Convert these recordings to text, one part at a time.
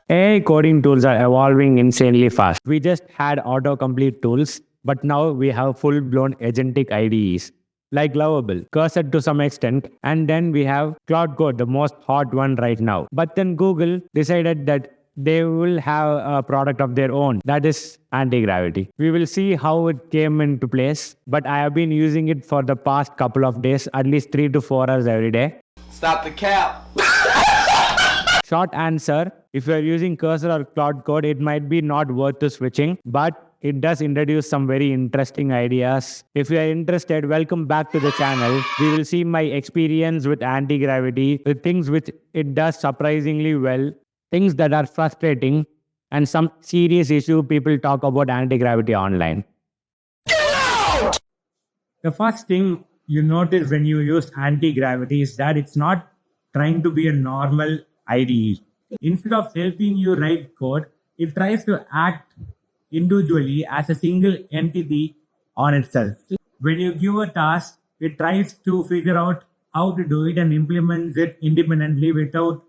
AI coding tools are evolving insanely fast. We just had autocomplete tools, but now we have full-blown agentic IDEs like Lovable, Cursor to some extent, and then we have Cloud Code, the most hot one right now. But then Google decided that they will have a product of their own, that is Antigravity. We will see how it came into place, but I have been using it for the past couple of days, at least 3 to 4 hours every day. Stop the cap. Short answer, if you are using Cursor or Cloud Code, it might be not worth the switching, but it does introduce some very interesting ideas. If you are interested, welcome back to the channel. We will see my experience with Antigravity, with things which it does surprisingly well, things that are frustrating, and some serious issue people talk about Antigravity online. The first thing you notice when you use Antigravity is that it's not trying to be a normal IDE. Instead of helping you write code, it tries to act individually as a single entity on itself. When you give a task, it tries to figure out how to do it and implements it independently without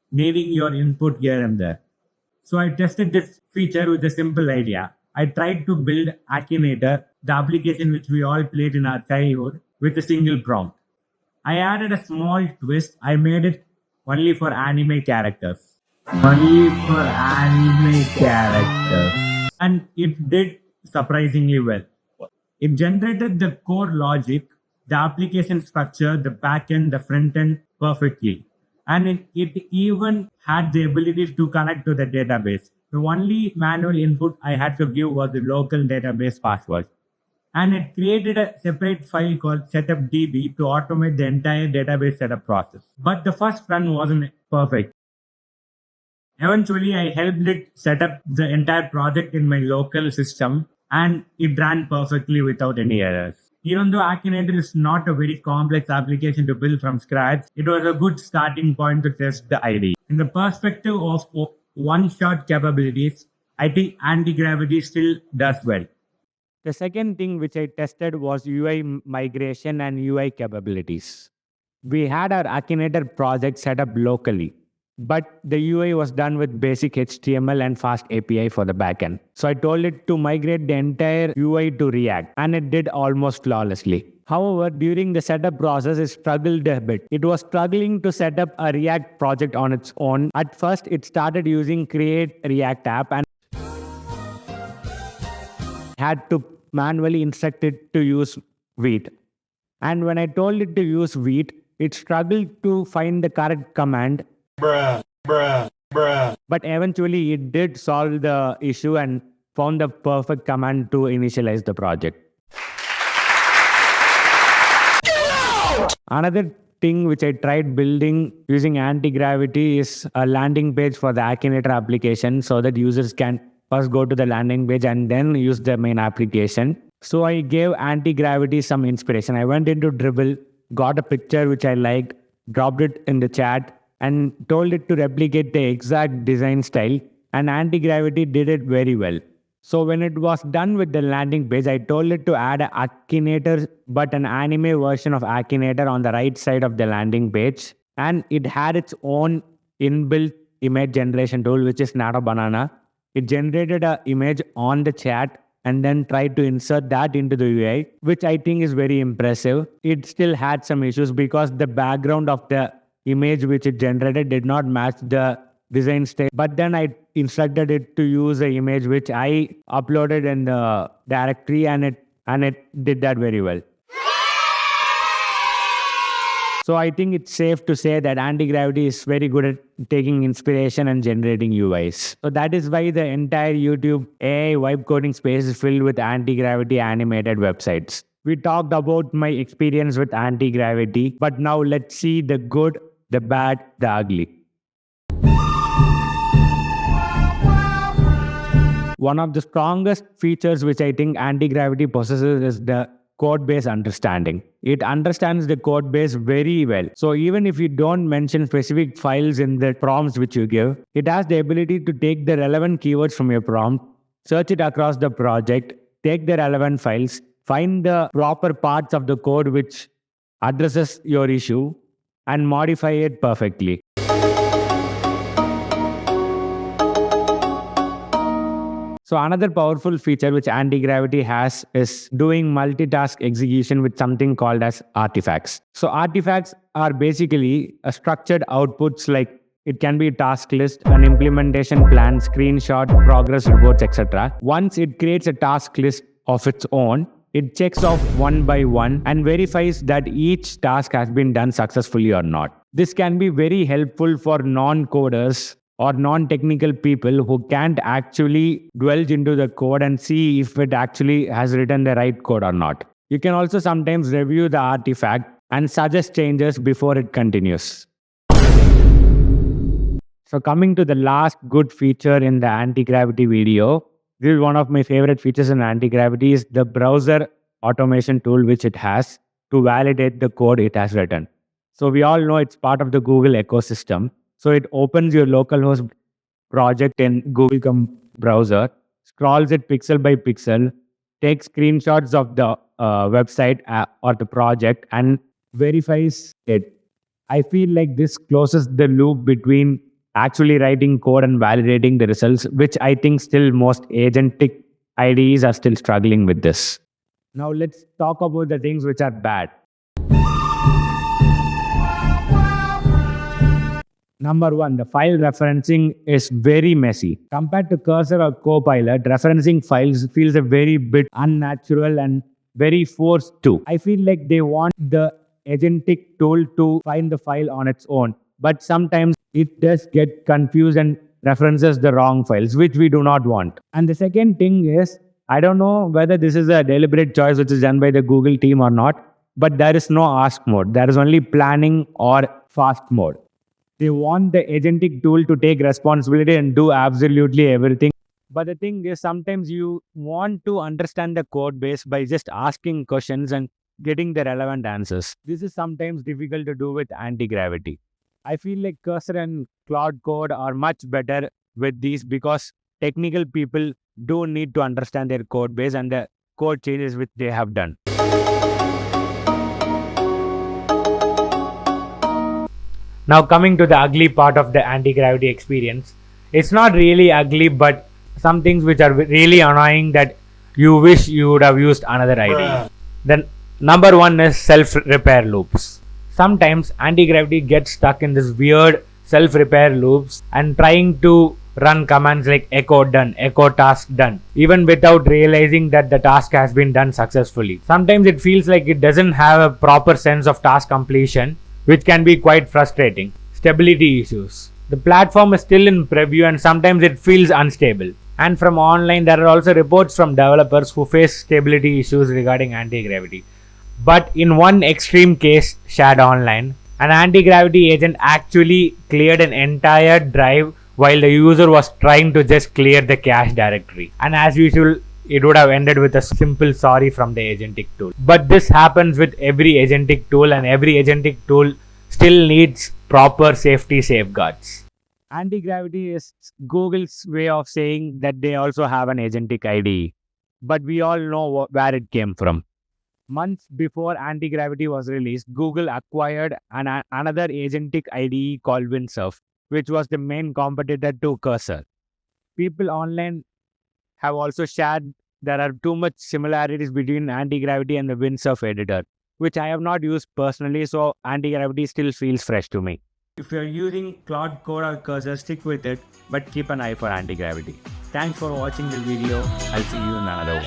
needing your input here and there. So I tested this feature with a simple idea. I tried to build Akinator, the application which we all played in our childhood, with a single prompt. I added a small twist. I made it only for anime characters. Only for anime characters. And it did surprisingly well. It generated the core logic, the application structure, the backend, the front end perfectly. And it even had the ability to connect to the database. The only manual input I had to give was the local database password. And it created a separate file called setupdb to automate the entire database setup process. But the first run wasn't perfect. Eventually, I helped it set up the entire project in my local system, and it ran perfectly without any errors. Even though Akinator is not a very complex application to build from scratch, it was a good starting point to test the idea. In the perspective of one-shot capabilities, I think Antigravity still does well. The second thing which I tested was UI migration and UI capabilities. We had our Akinator project set up locally, but the UI was done with basic HTML and fast API for the backend. So I told it to migrate the entire UI to React, and it did almost flawlessly. However, during the setup process, it struggled a bit. It was struggling to set up a React project on its own. At first, it started using Create React App and had to manually instruct it to use Vite. And when I told it to use Vite, it struggled to find the correct command. But eventually it did solve the issue and found the perfect command to initialize the project. Another thing which I tried building using Antigravity is a landing page for the Akinator application so that users can first go to the landing page and then use the main application. So I gave Antigravity some inspiration. I went into Dribble, got a picture which I liked, dropped it in the chat, and told it to replicate the exact design style, and Antigravity did it very well. So when it was done with the landing page, I told it to add an Akinator, but an anime version of Akinator on the right side of the landing page. And it had its own inbuilt image generation tool, which is Nano Banana. It generated an image on the chat and then tried to insert that into the UI, which I think is very impressive. It still had some issues because the background of the image which it generated did not match the design style. But then I instructed it to use an image which I uploaded in the directory, and it did that very well. So I think it's safe to say that Antigravity is very good at taking inspiration and generating UIs. So that is why the entire YouTube AI vibe coding space is filled with Antigravity animated websites. We talked about my experience with Antigravity, but now let's see the good, the bad, the ugly. One of the strongest features which I think Antigravity possesses is the code base understanding. It understands the code base very well. So even if you don't mention specific files in the prompts which you give, it has the ability to take the relevant keywords from your prompt, search it across the project, take the relevant files, find the proper parts of the code which addresses your issue, and modify it perfectly. So another powerful feature which anti-gravity has is doing multitask execution with something called as artifacts. So artifacts are basically a structured outputs, like it can be a task list, an implementation plan, screenshot, progress reports, etc. Once it creates a task list of its own, it checks off one by one and verifies that each task has been done successfully or not. This can be very helpful for non-coders or non-technical people who can't actually dwell into the code and see if it actually has written the right code or not. You can also sometimes review the artifact and suggest changes before it continues. So coming to the last good feature in the anti-gravity video, this is one of my favorite features in anti-gravity is the browser automation tool which it has to validate the code it has written. So we all know it's part of the Google ecosystem. So it opens your localhost project in Google browser, scrolls it pixel by pixel, takes screenshots of the website or the project and verifies it. I feel like this closes the loop between actually writing code and validating the results, which I think still most agentic IDEs are still struggling with this. Now let's talk about the things which are bad. Number one, the file referencing is very messy. Compared to Cursor or Copilot, referencing files feels a very bit unnatural and very forced too. I feel like they want the agentic tool to find the file on its own, but sometimes it does get confused and references the wrong files, which we do not want. And the second thing is, I don't know whether this is a deliberate choice which is done by the Google team or not, but there is no ask mode. There is only planning or fast mode. They want the agentic tool to take responsibility and do absolutely everything. But the thing is, sometimes you want to understand the code base by just asking questions and getting the relevant answers. This is sometimes difficult to do with anti-gravity. I feel like Cursor and Cloud Code are much better with these because technical people do need to understand their code base and the code changes which they have done. Now coming to the ugly part of the anti-gravity experience. It's not really ugly, but some things which are really annoying that you wish you would have used another IDE. Then number one is self-repair loops. Sometimes anti-gravity gets stuck in this weird self-repair loops and trying to run commands like echo done, echo task done, even without realizing that the task has been done successfully. Sometimes it feels like it doesn't have a proper sense of task completion, which can be quite frustrating. Stability issues. The platform is still in preview and sometimes it feels unstable. And from online, there are also reports from developers who face stability issues regarding anti-gravity. But in one extreme case shared online, an anti-gravity agent actually cleared an entire drive while the user was trying to just clear the cache directory. And as usual, it would have ended with a simple sorry from the agentic tool. But this happens with every agentic tool, and every agentic tool still needs proper safety safeguards. Anti-gravity is Google's way of saying that they also have an agentic IDE. But we all know where it came from. Months before anti-gravity was released, Google acquired another agentic IDE called Windsurf, which was the main competitor to Cursor. People online have also shared there are too much similarities between anti-gravity and the Windsurf editor, which I have not used personally, so anti-gravity still feels fresh to me. If you're using Cloud Code or Cursor, stick with it, but keep an eye for anti-gravity. Thanks for watching this video. I'll see you in another one.